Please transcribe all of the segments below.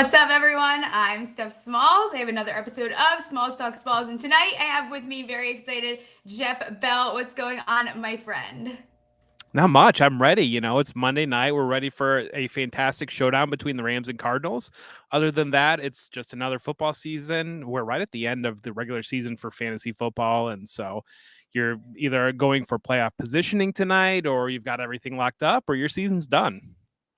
What's up, everyone? I'm Steph Smalls. I have another episode of Smalls Talk Smalls, and tonight I have with me, very excited, Jeff Bell. What's going on, my friend? Not much. I'm ready. It's Monday night. We're ready for a fantastic showdown between the Rams and Cardinals. Other than that, it's just another football season. We're right at the end of the regular season for fantasy football. And so you're either going for playoff positioning tonight or you've got everything locked up or your season's done.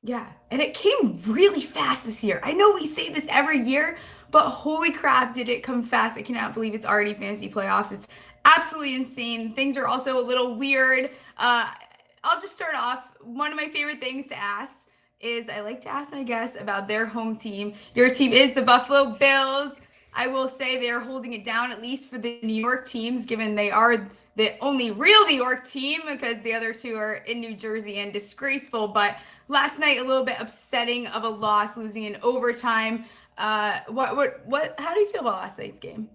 Yeah, and it came really fast this year. I know we say this every year, but holy crap, did it come fast. I cannot believe it's already fantasy playoffs. It's absolutely insane. Things are also a little weird. I'll just start off. One of my favorite things to ask is I like to ask my guests about their home team. Your team is the Buffalo Bills. I will say they are holding it down, at least for the New York teams, given they are the only real New York team because the other two are in New Jersey and disgraceful. But last night, a little bit upsetting of a loss, losing in overtime. How do you feel about last night's game?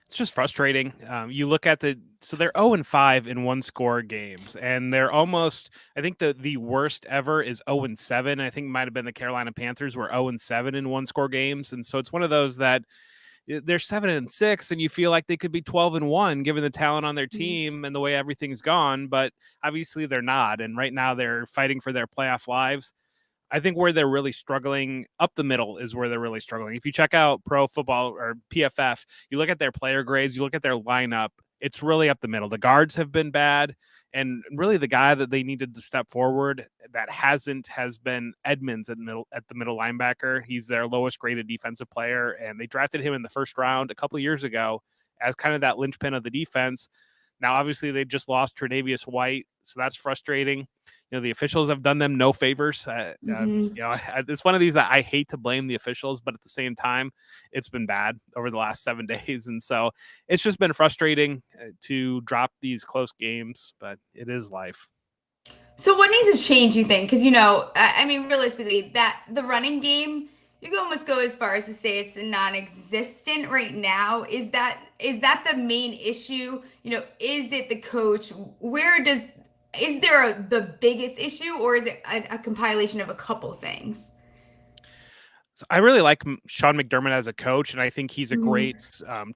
It's just frustrating. You look at so they're 0-5 in one score games, and they're almost, I think the worst ever is 0-7. I think it might have been the Carolina Panthers were 0-7 in one score games. And so it's one of those that they're 7-6 and you feel like they could be 12-1 given the talent on their team and the way everything's gone, but obviously they're not. And right now they're fighting for their playoff lives. I think where they're really struggling up the middle is where they're really struggling. If you check out Pro Football or PFF, you look at their player grades, you look at their lineup, it's really up the middle. The guards have been bad. And really the guy that they needed to step forward that hasn't has been Edmonds at the middle linebacker. He's their lowest graded defensive player. And they drafted him in the first round a couple of years ago as kind of that linchpin of the defense. Now, obviously, they just lost Tre'Davious White, so that's frustrating. The officials have done them no favors. It's one of these that I hate to blame the officials, but at the same time, it's been bad over the last 7 days. And so it's just been frustrating to drop these close games, but it is life. So what needs to change, you think? Because, I mean, realistically, that the running game, you can almost go as far as to say it's non-existent right now. Is that the main issue? Is it the coach? Is there the biggest issue, or is it a compilation of a couple things? So I really like Sean McDermott as a coach, and I think he's a great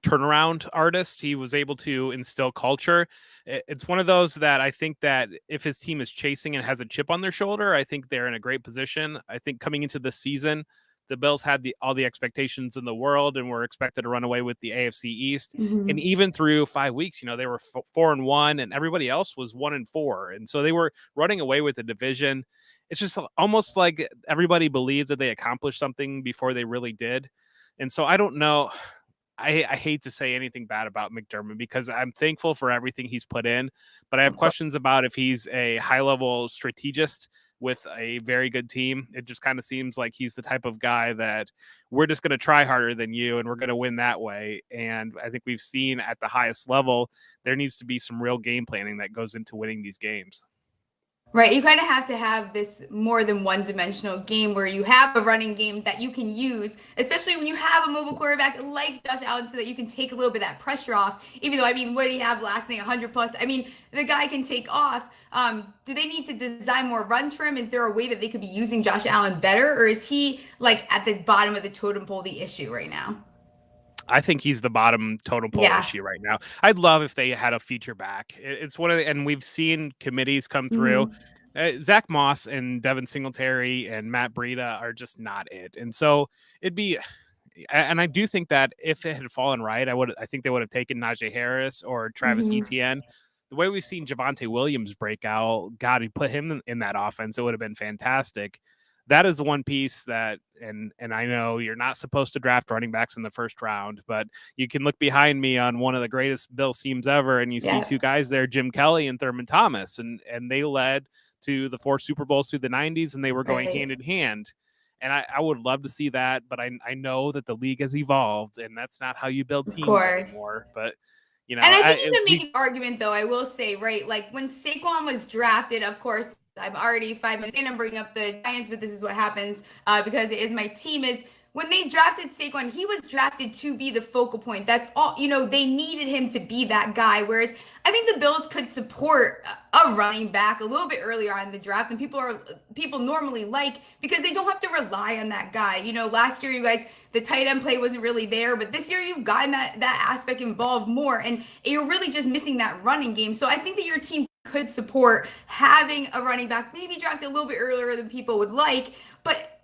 turnaround artist. He was able to instill culture. It's one of those that I think that if his team is chasing and has a chip on their shoulder, I think they're in a great position. I think coming into this season, the Bills had all the expectations in the world and were expected to run away with the AFC East. And even through 5 weeks, they were 4-1 and everybody else was 1-4. And so they were running away with the division. It's just almost like everybody believed that they accomplished something before they really did. And so I don't know. I hate to say anything bad about McDermott because I'm thankful for everything he's put in, but I have questions about if he's a high-level strategist with a very good team. It just kind of seems like he's the type of guy that we're just going to try harder than you and we're going to win that way. And I think we've seen at the highest level, there needs to be some real game planning that goes into winning these games. Right, you kind of have to have this more than one-dimensional game where you have a running game that you can use, especially when you have a mobile quarterback like Josh Allen, so that you can take a little bit of that pressure off. Even though, I mean, what did he have last night? 100 plus. I mean, the guy can take off. Do they need to design more runs for him? Is there a way that they could be using Josh Allen better, or is he like at the bottom of the totem pole, the issue right now? I think he's the bottom totem pole issue right now. I'd love if they had a feature back. It's one of and we've seen committees come through. Zach Moss and Devin Singletary and Matt Breida are just not it. And so it'd be, and I do think that if it had fallen right, I think they would have taken Najee Harris or Travis Etienne. The way we've seen Javonte Williams break out, God, he put him in that offense. It would have been fantastic. That is the one piece that, and I know you're not supposed to draft running backs in the first round, but you can look behind me on one of the greatest Bills teams ever, and you see two guys there, Jim Kelly and Thurman Thomas, and they led to the 4 Super Bowls through the 90s, and they were going hand in hand. And I would love to see that, but I know that the league has evolved, and that's not how you build teams anymore. But and I think you can make an argument, though. I will say, right, like when Saquon was drafted, of course, I'm already 5 minutes in. I'm bringing up the Giants, but this is what happens because it is my team. Is when they drafted Saquon, he was drafted to be the focal point. That's all, they needed him to be that guy. Whereas I think the Bills could support a running back a little bit earlier on in the draft, and people normally like, because they don't have to rely on that guy. Last year, you guys, the tight end play wasn't really there, but this year you've gotten that aspect involved more, and you're really just missing that running game. So I think that your team could support having a running back, maybe drafted a little bit earlier than people would like, but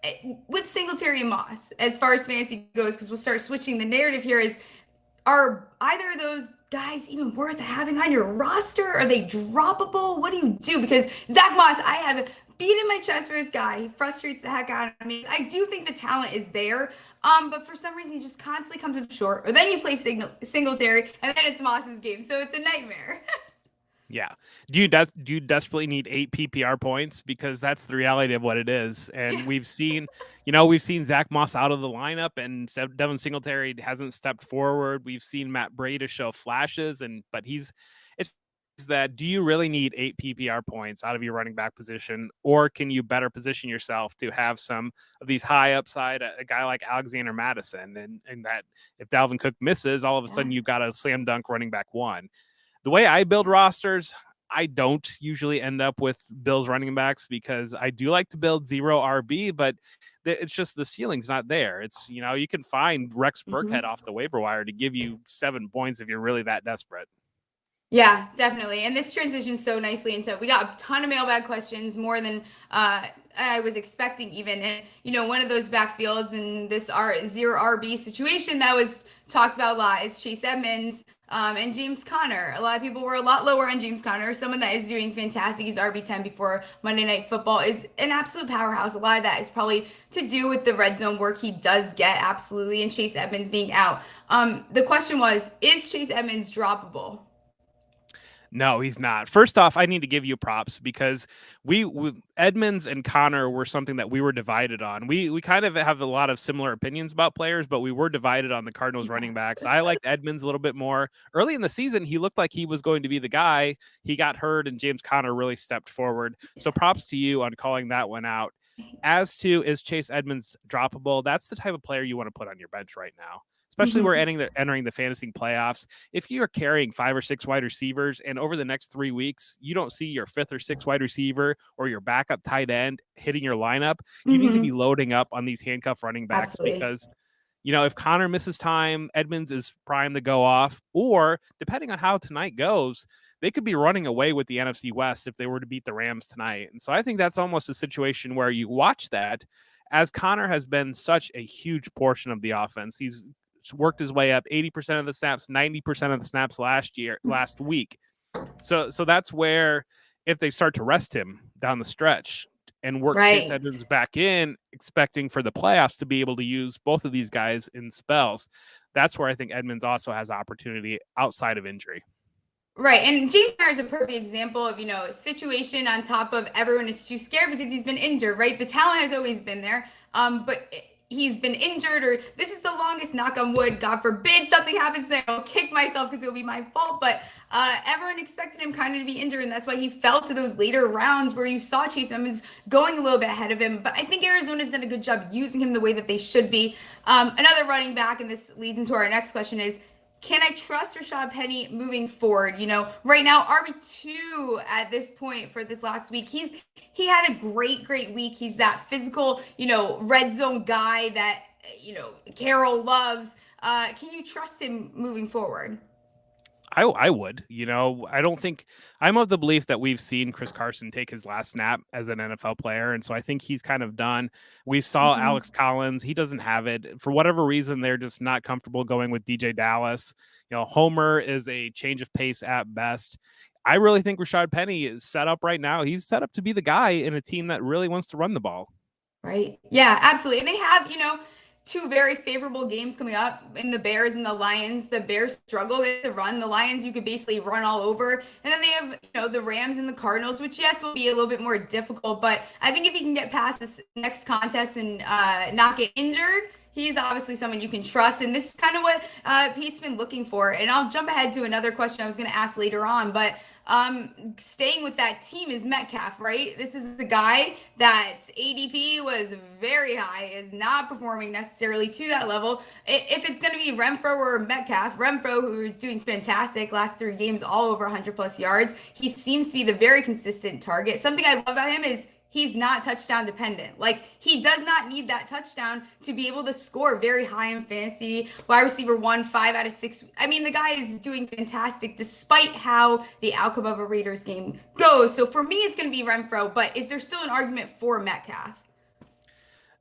with Singletary and Moss, as far as fantasy goes, because we'll start switching the narrative here, are either of those guys even worth having on your roster? Are they droppable? What do you do? Because Zach Moss, I have beaten my chest for this guy. He frustrates the heck out of me. I do think the talent is there, but for some reason he just constantly comes up short. Or then you play Singletary, and then it's Moss's game, so it's a nightmare. Yeah. Do you desperately need 8 PPR points? Because that's the reality of what it is. And we've seen Zach Moss out of the lineup, and Devin Singletary hasn't stepped forward. We've seen Matt Breida show flashes, but it's that, do you really need 8 PPR points out of your running back position, or can you better position yourself to have some of these high upside, a guy like Alexander Madison, and that if Dalvin Cook misses, all of a sudden you've got a slam dunk running back one. The way I build rosters, I don't usually end up with Bills running backs, because I do like to build 0 RB, but it's just the ceiling's not there. It's, you can find Rex Burkhead off the waiver wire to give you 7 points if you're really that desperate. Yeah, definitely. And this transitions so nicely into, we got a ton of mailbag questions, more than I was expecting even. And, one of those backfields in this 0 RB situation that was talked about a lot is Chase Edmonds and James Conner. A lot of people were a lot lower on James Conner. Someone that is doing fantastic. He's RB10 before Monday Night Football, is an absolute powerhouse. A lot of that is probably to do with the red zone work he does get, absolutely, and Chase Edmonds being out. The question was, is Chase Edmonds droppable? No, he's not. First off, I need to give you props, because we Edmonds and Connor were something that we were divided on. We kind of have a lot of similar opinions about players, but we were divided on the Cardinals running backs. I liked Edmonds a little bit more. Early in the season, he looked like he was going to be the guy. He got hurt, and James Conner really stepped forward. So props to you on calling that one out. As to, is Chase Edmonds droppable? That's the type of player you want to put on your bench right now. Especially we're entering the fantasy playoffs. If you are carrying 5 or 6 wide receivers, and over the next 3 weeks, you don't see your 5th or 6th wide receiver or your backup tight end hitting your lineup, you need to be loading up on these handcuff running backs. Absolutely. Because, if Connor misses time, Edmonds is primed to go off, or depending on how tonight goes, they could be running away with the NFC West if they were to beat the Rams tonight. And so I think that's almost a situation where you watch that, as Connor has been such a huge portion of the offense. He's worked his way up 80% of the snaps, 90% of the snaps last week. So that's where, if they start to rest him down the stretch and work Chase Edmonds back in, expecting for the playoffs to be able to use both of these guys in spells, that's where I think Edmonds also has opportunity outside of injury. Right. And James Conner is a perfect example of, a situation on top of everyone is too scared because he's been injured, right? The talent has always been there. But he's been injured, or this is the longest, knock on wood, God forbid something happens there, I'll kick myself because it'll be my fault, but everyone expected him kind of to be injured, and that's why he fell to those later rounds where you saw Chase Edmonds going a little bit ahead of him. But I think Arizona's done a good job using him the way that they should be. Another running back, and this leads into our next question, is, can I trust Rashad Penny moving forward? Right now, RB2 at this point for this last week. He had a great week. He's that physical, red zone guy that, Carroll loves. Can you trust him moving forward? I would. I don't think, I'm of the belief that we've seen Chris Carson take his last snap as an NFL player, and so I think he's kind of done. We saw Alex Collins. He doesn't have it. For whatever reason, they're just not comfortable going with DJ Dallas. Homer is a change of pace at best. I really think Rashad Penny is set up right now. He's set up to be the guy in a team that really wants to run the ball. Right. Yeah, absolutely. And they have, 2 very favorable games coming up in the Bears and the Lions. The Bears struggle to run. The Lions, you could basically run all over. And then they have, the Rams and the Cardinals, which, yes, will be a little bit more difficult. But I think if he can get past this next contest and not get injured, he's obviously someone you can trust. And this is kind of what Pete's been looking for. And I'll jump ahead to another question I was going to ask later on. But Staying with that team is Metcalf, right? This is the guy that ADP was very high, is not performing necessarily to that level. If it's going to be Renfro or Metcalf, Renfro, who is doing fantastic last 3 games, all over 100 plus yards, he seems to be the very consistent target. Something I love about him is he's not touchdown dependent. Like, he does not need that touchdown to be able to score very high in fantasy. Wide receiver 1, 5 out of 6. I mean, the guy is doing fantastic despite how the outcome of a Raiders game goes. So for me, it's going to be Renfro, but is there still an argument for Metcalf?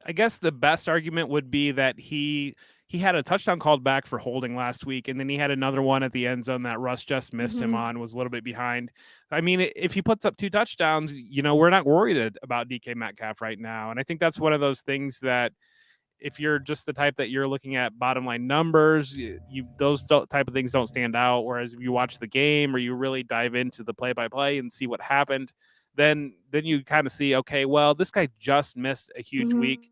I guess the best argument would be that he had a touchdown called back for holding last week, and then he had another one at the end zone that Russ just missed him on, was a little bit behind. I mean, if he puts up 2 touchdowns, we're not worried about DK Metcalf right now. And I think that's one of those things that if you're just the type that you're looking at bottom line numbers, those type of things don't stand out. Whereas if you watch the game or you really dive into the play by play and see what happened, then you kind of see, okay, well, this guy just missed a huge week.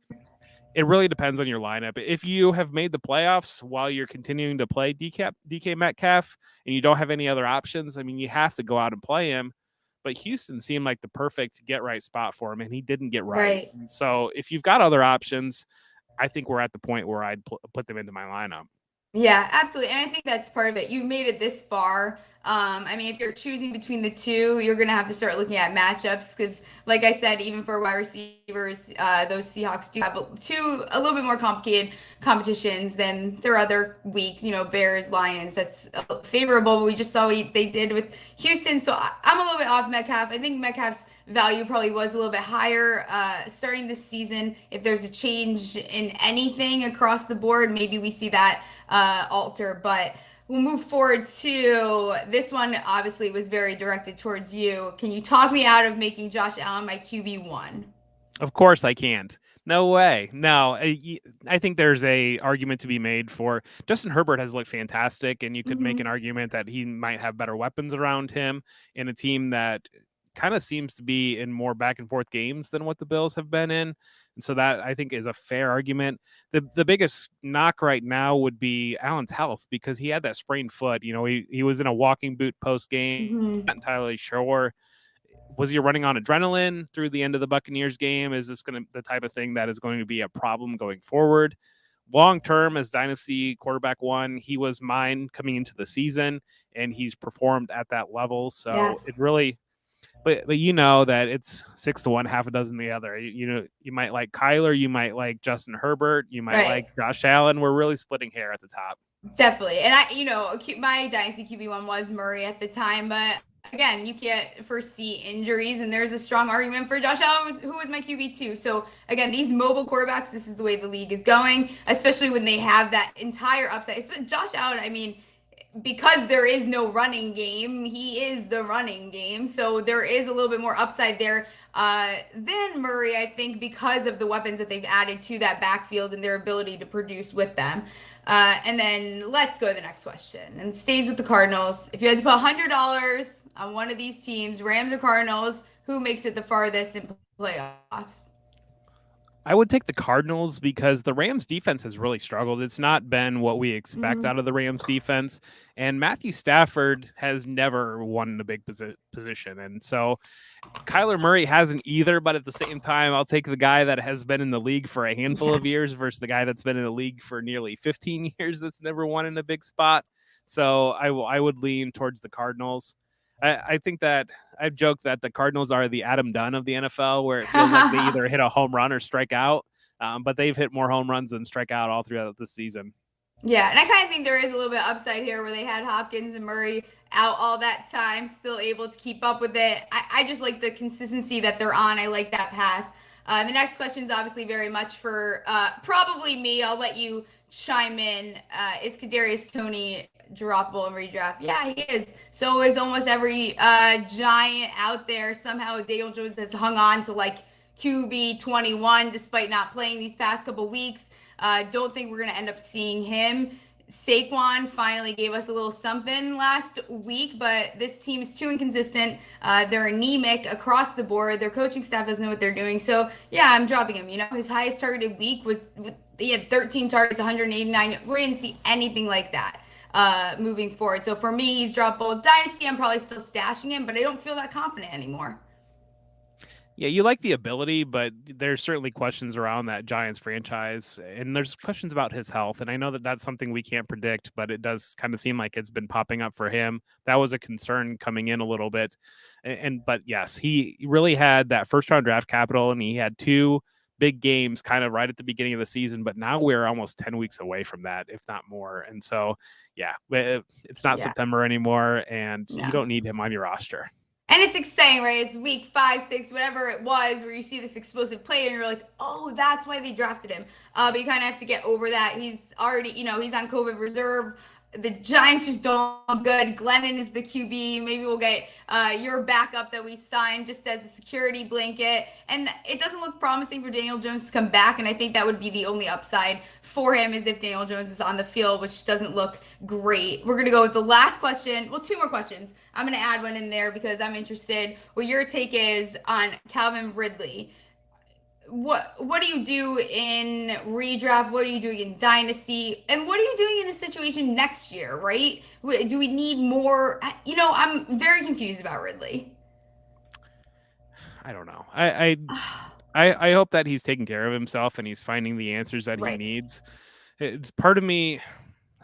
It really depends on your lineup. If you have made the playoffs while you're continuing to play DK Metcalf and you don't have any other options, I mean, you have to go out and play him. But Houston seemed like the perfect get right spot for him, and he didn't get right. So if you've got other options, I think we're at the point where I'd put them into my lineup. Yeah, absolutely. And I think that's part of it. You've made it this far. I mean, if you're choosing between the two, you're going to have to start looking at matchups because, like I said, even for wide receivers, those Seahawks do have a little bit more complicated competitions than their other weeks. Bears, Lions, that's favorable. But we just saw what they did with Houston. So I'm a little bit off Metcalf. I think Metcalf's value probably was a little bit higher starting this season. If there's a change in anything across the board, maybe we see that alter. But we'll move forward to this one. Obviously was very directed towards you. Can you talk me out of making Josh Allen my QB1? Of course I can't. No way. No, I think there's a argument to be made for Justin Herbert has looked fantastic, and you could make an argument that he might have better weapons around him in a team that kind of seems to be in more back and forth games than what the Bills have been in. And so that I think is a fair argument. The biggest knock right now would be Allen's health because he had that sprained foot. He was in a walking boot post game. Not entirely sure. Was he running on adrenaline through the end of the Buccaneers game? Is this going to the type of thing that is going to be a problem going forward? Long term, as Dynasty quarterback 1, he was mine coming into the season, and he's performed at that level. So it really. But that it's 6 to 1, half a dozen the other. You might like Kyler, you might like Justin Herbert, you might like Josh Allen. We're really splitting hair at the top. Definitely. And my Dynasty QB1 was Murray at the time, but again, you can't foresee injuries, and there's a strong argument for Josh Allen, who was my QB2. So again, these mobile quarterbacks, this is the way the league is going, especially when they have that entire upside. Josh Allen, I mean, because there is no running game, he is the running game. So there is a little bit more upside there than Murray, I think, because of the weapons that they've added to that backfield and their ability to produce with them. And then let's go to the next question. And stays with the Cardinals. If you had to put $100 on one of these teams, Rams or Cardinals, who makes it the farthest in playoffs? I would take the Cardinals because the Rams defense has really struggled. It's not been what we expect out of the Rams defense. And Matthew Stafford has never won in a big position. And so Kyler Murray hasn't either. But at the same time, I'll take the guy that has been in the league for a handful of years versus the guy that's been in the league for nearly 15 years that's never won in a big spot. So I would lean towards the Cardinals. I think that I've joked that the Cardinals are the Adam Dunn of the NFL, where it feels like they either hit a home run or strike out, but they've hit more home runs than strike out all throughout the season. Yeah, and I kind of think there is a little bit upside here where they had Hopkins and Murray out all that time, still able to keep up with it. I just like the consistency that they're on. I like that path. The next question is obviously very much for probably me. I'll let you chime in. Is Kadarius Toney droppable in redraft? Yeah, he is. So is almost every giant out there. Somehow Daniel Jones has hung on to like QB 21 despite not playing these past couple weeks. Don't think we're going to end up seeing him. Saquon finally gave us a little something last week, but this team is too inconsistent. They're anemic across the board. Their coaching staff doesn't know what they're doing. So, yeah, I'm dropping him. His highest targeted week was he had 13 targets, 189. We didn't see anything like that. moving forward. So for me, he's dropped both. Dynasty, I'm probably still stashing him, but I don't feel that confident anymore. Yeah, you like the ability, but there's certainly questions around that Giants franchise, and there's questions about his health. And I know that that's something we can't predict, but it does kind of seem like it's been popping up for him. That was a concern coming in a little bit, but yes, he really had that first round draft capital, and he had two big games kind of right at the beginning of the season. But now we're almost 10 weeks away from that, if not more. And so, yeah, it's not September anymore, and you don't need him on your roster. And it's exciting, right? It's week 5, 6, whatever it was, where you see this explosive player and you're like, oh, that's why they drafted him. But you kind of have to get over that. He's already, he's on COVID reserve. The Giants just don't look good. Glennon is the QB. Maybe we'll get your backup that we signed just as a security blanket. And it doesn't look promising for Daniel Jones to come back. And I think that would be the only upside for him is if Daniel Jones is on the field, which doesn't look great. We're going to go with the last question. Well, 2 more questions. I'm going to add one in there because I'm interested what your take is on Calvin Ridley. What do you do in redraft? What are you doing in dynasty? And what are you doing in a situation next year, right? Do we need more? I'm very confused about Ridley. I don't know. I hope that he's taking care of himself and he's finding the answers that he needs. It's part of me.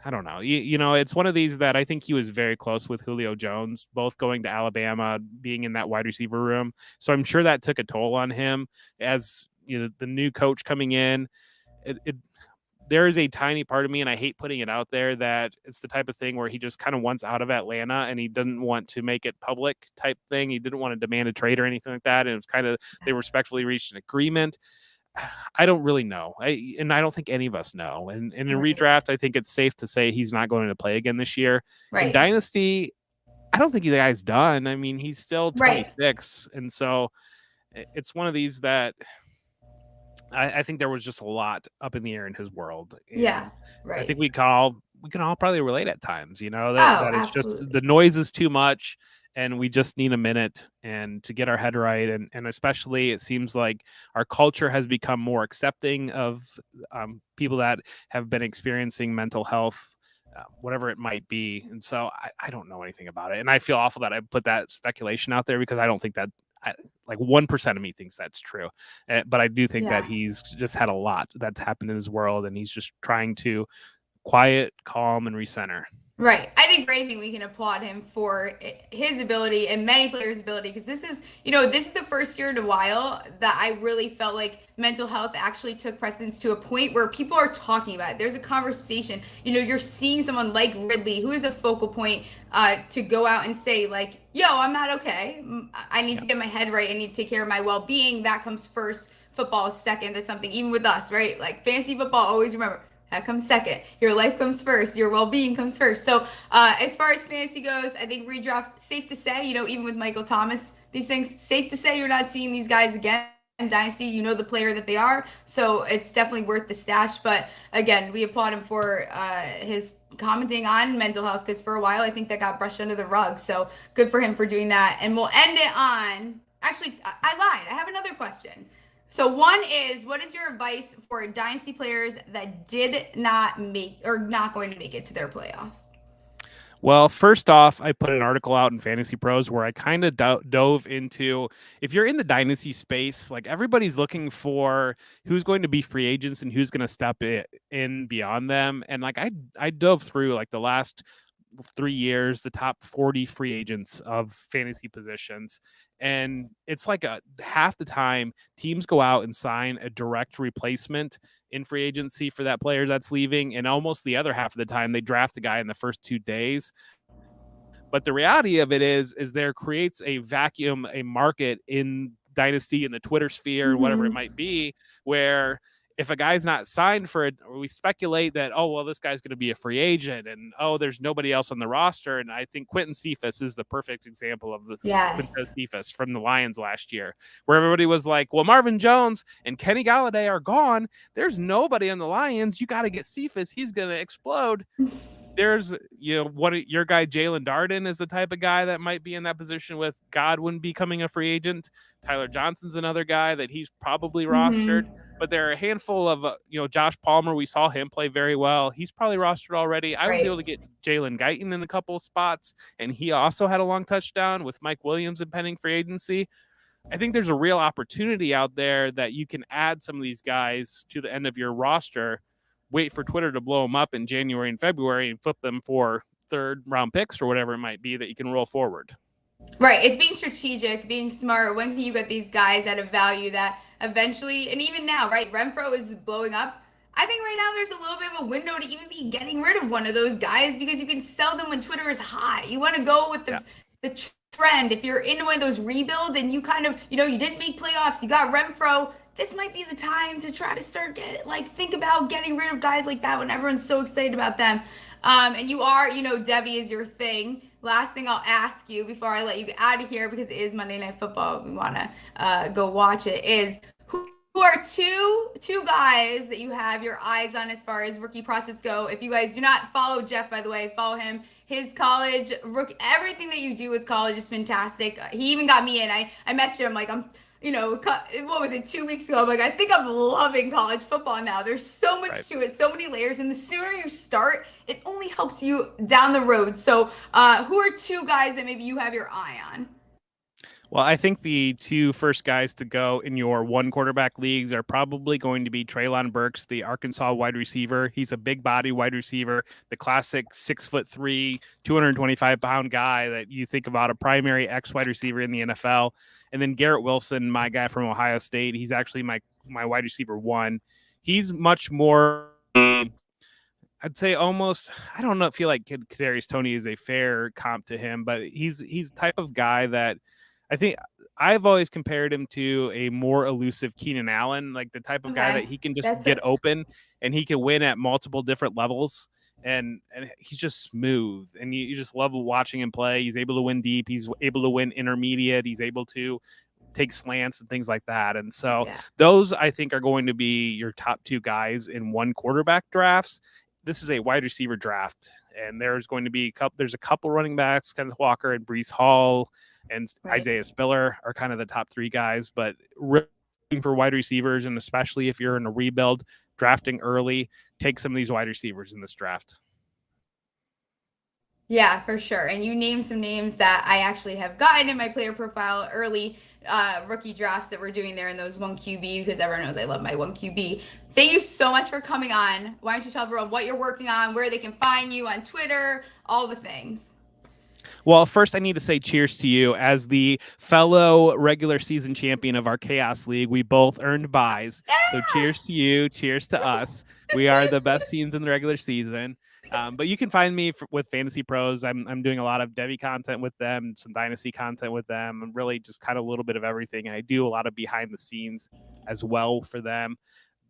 I don't know. It's one of these that I think he was very close with Julio Jones, both going to Alabama, being in that wide receiver room. So I'm sure that took a toll on him as the new coach coming in. There is a tiny part of me, and I hate putting it out there, that it's the type of thing where he just kind of wants out of Atlanta and he didn't want to make it public type thing. He didn't want to demand a trade or anything like that. And it was kind of, they respectfully reached an agreement. I don't really know. I don't think any of us know. And in redraft, I think it's safe to say he's not going to play again this year. In dynasty, I don't think the guy's done. I mean, he's still 26. And so it's one of these that I think there was just a lot up in the air in his world. And I think we can all probably relate at times, that it's just the noise is too much. And we just need a minute and to get our head right. And especially it seems like our culture has become more accepting of people that have been experiencing mental health, whatever it might be. And so I don't know anything about it. And I feel awful that I put that speculation out there because I don't think that like 1% of me thinks that's true. But I do think that he's just had a lot that's happened in his world and he's just trying to quiet, calm, and recenter. Right. I think great thing we can applaud him for his ability and many players' ability because this is the first year in a while that I really felt like mental health actually took precedence to a point where people are talking about it. There's a conversation. You're seeing someone like Ridley, who is a focal point, to go out and say like, yo, I'm not okay. I need to get my head right. I need to take care of my well-being. That comes first. Football is second. That's something even with us, right? Like fantasy football, always remember, that comes second. Your life comes first. Your well-being comes first. So as far as fantasy goes, I think redraft, safe to say, even with Michael Thomas, these things, safe to say you're not seeing these guys again in Dynasty. The player that they are. So it's definitely worth the stash. But again, we applaud him for his commenting on mental health because for a while, I think that got brushed under the rug. So good for him for doing that. And we'll end it on, actually, I lied. I have another question. So one is, what is your advice for dynasty players that did not make or not going to make it to their playoffs? Well, first off, I put an article out in Fantasy Pros where I kind of dove into, if you're in the dynasty space, like everybody's looking for who's going to be free agents and who's going to step in beyond them. And like I dove through like the last 3 years, the top 40 free agents of fantasy positions. And it's like half the time teams go out and sign a direct replacement in free agency for that player that's leaving. And almost the other half of the time they draft a guy in the first 2 days. But the reality of it is there creates a vacuum, a market in dynasty, in the Twitter sphere, whatever it might be, where if a guy's not signed for it, we speculate that, oh, well, this guy's going to be a free agent and, oh, there's nobody else on the roster. And I think Quentin Cephas is the perfect example of this. Quentin Cephas from the Lions last year, where everybody was like, well, Marvin Jones and Kenny Galladay are gone. There's nobody on the Lions. You got to get Cephas. He's going to explode. there's, your guy Jalen Darden is the type of guy that might be in that position with Godwin becoming a free agent. Tyler Johnson's another guy that he's probably rostered. Mm-hmm. But there are a handful of, Josh Palmer. We saw him play very well. He's probably rostered already. I was able to Right. get Jalen Guyton in a couple of spots, and he also had a long touchdown with Mike Williams impending free agency. I think there's a real opportunity out there that you can add some of these guys to the end of your roster, wait for Twitter to blow them up in January and February and flip them for third round picks or whatever it might be that you can roll forward. Right. It's being strategic, being smart. When can you get these guys at a value that eventually, and even now, right? Renfro is blowing up. I think right now there's a little bit of a window to even be getting rid of one of those guys because you can sell them when Twitter is high. You want to go with the trend. If you're in one of those rebuilds and you kind of, you didn't make playoffs, you got Renfro, this might be the time to try to start think about getting rid of guys like that when everyone's so excited about them. And you are, Debbie is your thing. Last thing I'll ask you before I let you get out of here, because it is Monday Night Football, we want to go watch it, is who are two guys that you have your eyes on as far as rookie prospects go? If you guys do not follow Jeff, by the way, follow him. His college, everything that you do with college is fantastic. He even got me in. I messaged him like, what was it, 2 weeks ago? I'm like, I think I'm loving college football now. There's so much to it, so many layers. And the sooner you start, it only helps you down the road. So who are two guys that maybe you have your eye on? Well, I think the two first guys to go in your one quarterback leagues are probably going to be Treylon Burks, the Arkansas wide receiver. He's a big body wide receiver, the classic 6'3", 225-pound guy that you think about, a primary X wide receiver in the NFL. And then Garrett Wilson, my guy from Ohio State. He's actually my wide receiver one. He's much more, I'd say almost, I don't know, feel like Kadarius Toney is a fair comp to him, but he's the type of guy that I think I've always compared him to a more elusive Keenan Allen, like the type of guy that he can just get open and he can win at multiple different levels. And he's just smooth, and you just love watching him play. He's able to win deep. He's able to win intermediate. He's able to take slants and things like that. And so those, I think, are going to be your top two guys in one quarterback drafts. This is a wide receiver draft, and there's going to be there's a couple running backs, Kenneth Walker and Breece Hall and Isaiah Spiller are kind of the top three guys, but really for wide receivers, and especially if you're in a rebuild, drafting early, take some of these wide receivers in this draft. Yeah, for sure. And you named some names that I actually have gotten in my player profile early rookie drafts that we're doing there in those 1QB, because everyone knows I love my 1QB. Thank you so much for coming on. Why don't you tell everyone what you're working on, where they can find you on Twitter, all the things. Well, first I need to say cheers to you as the fellow regular season champion of our Chaos League. We both earned buys. So cheers to you. Cheers to us. We are the best teams in the regular season. But you can find me with Fantasy Pros. I'm doing a lot of Debbie content with them, some Dynasty content with them, and really just kind of a little bit of everything. And I do a lot of behind the scenes as well for them.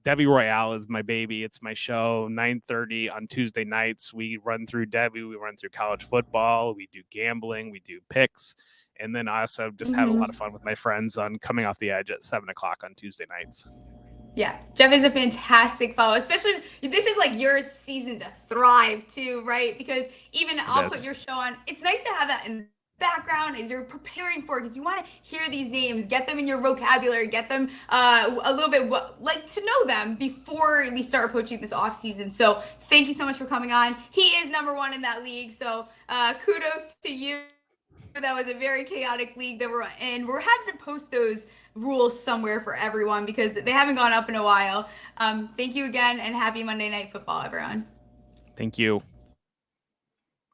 Debbie Royale is my baby. It's my show, 9:30 on Tuesday nights. We run through Debbie. We run through college football. We do gambling. We do picks. And then I also just have a lot of fun with my friends on Coming Off the Edge at 7 o'clock on Tuesday nights. Yeah, Jeff is a fantastic follow, especially this is like your season to thrive too, right? Because even I'll put your show on. It's nice to have that in background as you're preparing for it, because you want to hear these names, get them in your vocabulary, get them a little bit like to know them before we start approaching this off season. So thank you so much for coming on. He is number one in that league, so kudos to you. That was a very chaotic league that we're in. We're having to post those rules somewhere for everyone because they haven't gone up in a while. Thank you again, and happy Monday Night Football, everyone. Thank you.